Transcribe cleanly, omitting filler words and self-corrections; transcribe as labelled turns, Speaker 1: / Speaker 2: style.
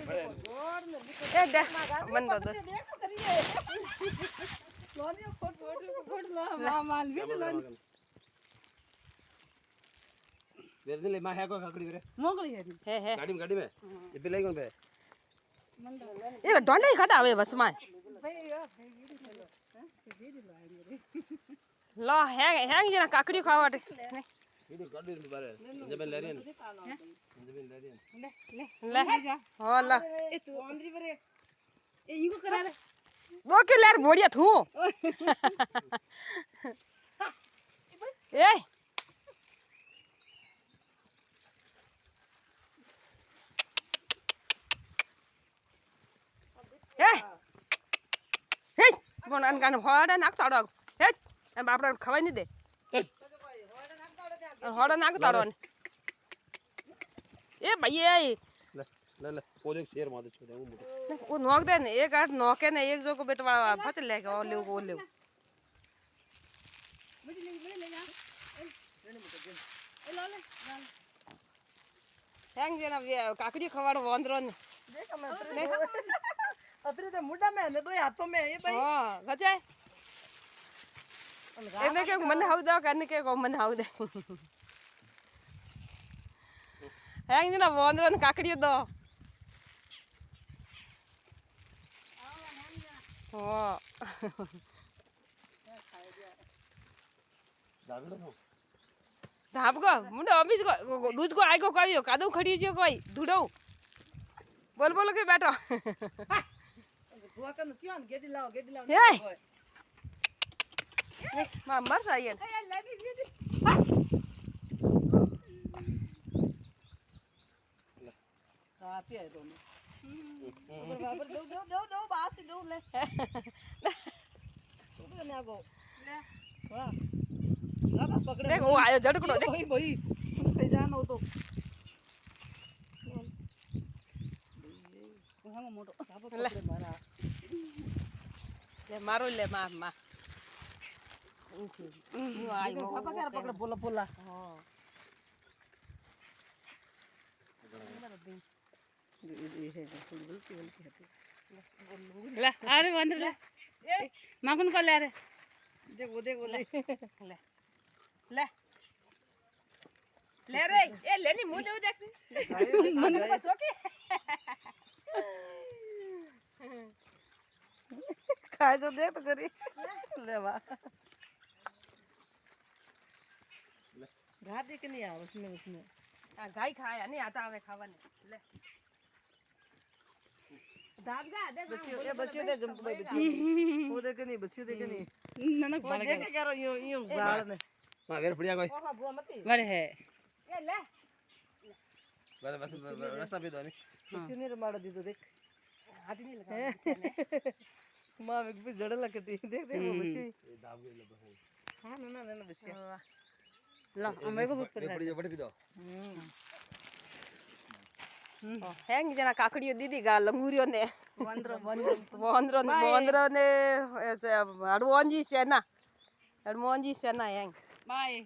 Speaker 1: એ દે મન તો દે
Speaker 2: वेरने ले मां है को काकड़ी रे
Speaker 3: मोगली है
Speaker 1: હે
Speaker 2: गाड़ी में ये पे लेगन पे
Speaker 1: એ ઢોંડાઈ ઘટાવે બસમાં લો હેંગ હેંગ જેના કાકડી ખાવા માટે
Speaker 2: ये तो गाड़ी में बारे जब ले रही है जब ले रही है
Speaker 1: લે હો લો
Speaker 3: ए तू आंद्री परे ए इको करा रे
Speaker 1: દો કે લેર ભોડિયા થું એ એ હે બોન અન ગાન હોડા નાખ તાડો હે એ બાપડા ખવાય ની દે હોડા નાખ તાડો એ ભાઈ એ
Speaker 2: ले ले पोजो शेर मार दे छोड़े वो मोटो
Speaker 1: वो नोक दे ने एक आठ नोके ने एक जो को बेटवा फत लेके ओ ले
Speaker 3: ए लो ले
Speaker 1: हेंग जेना काकड़ी खवाड़ो वंदरो ने
Speaker 3: देख मैं अतरे तो मुंडा में ने तो हाथों में ये भाई
Speaker 1: हां गजाय એને કે મને હાઉ દો કને કે મને હાઉ દે હેંગ જેના વંદરો ને કાકડી દો હા
Speaker 2: दागड़ो हो
Speaker 1: धाप को मुंडो अमीज को दूध को आइ को कहियो कादो खड़ी जे कोई धुडो बोल के बैठो
Speaker 3: बुआ का क्यों गेडी लाओ
Speaker 1: हे मां मर सायन
Speaker 3: ए लेडी दीदी आती है दोनों बराबर दो बाहर से दो ले तो ले आगो ले वाह लगा पकड़े
Speaker 1: देख वो आयो झटकड़ो देख
Speaker 3: भाई भाई पे जाना हो तो हम मोटो साबो पकड़े मारा
Speaker 1: ले मारो ले मां ऊ आयो
Speaker 3: पापा क्या पकड़ बोला
Speaker 1: हां
Speaker 3: ये है थोड़ी गलती है
Speaker 4: ले अरे बंद ले मागुन को ले रे
Speaker 3: देखो ले
Speaker 1: ले ले ले रे ए लेनी मुंह दे देख मन को चोके
Speaker 3: खाए तो देख तो करी ले वाह घाट देख नहीं आ उसमें
Speaker 1: आ गाय खाया नहीं आता हमें खावाने ले दाब जा देख
Speaker 3: बच्चे दे जम भाई बच्चे वो देख नहीं बच्चे देख नहीं
Speaker 4: ननक
Speaker 3: वो देख क्या रो यूं गाल में
Speaker 2: मां वेर बढ़िया कोई
Speaker 3: पापा बुआ मत
Speaker 4: बड़े है
Speaker 1: ए ले
Speaker 2: बस रास्ता पे दो नहीं
Speaker 3: बच्चे नहीं मार दी तो देख
Speaker 1: हाथ नहीं लगा
Speaker 3: मां एक भी जड़ लगती देख देख वो बच्चे
Speaker 2: ये दाब गई ले बस
Speaker 3: हां ना बच्चे
Speaker 4: ला हमें को बुक
Speaker 2: बढ़िया बढ़ भी दो
Speaker 1: हेंग जना काकड़ियो दीदी गा लंगूरियो ने
Speaker 3: वंद्रो
Speaker 1: ने हड़वंजी सेना हेंग
Speaker 4: बाय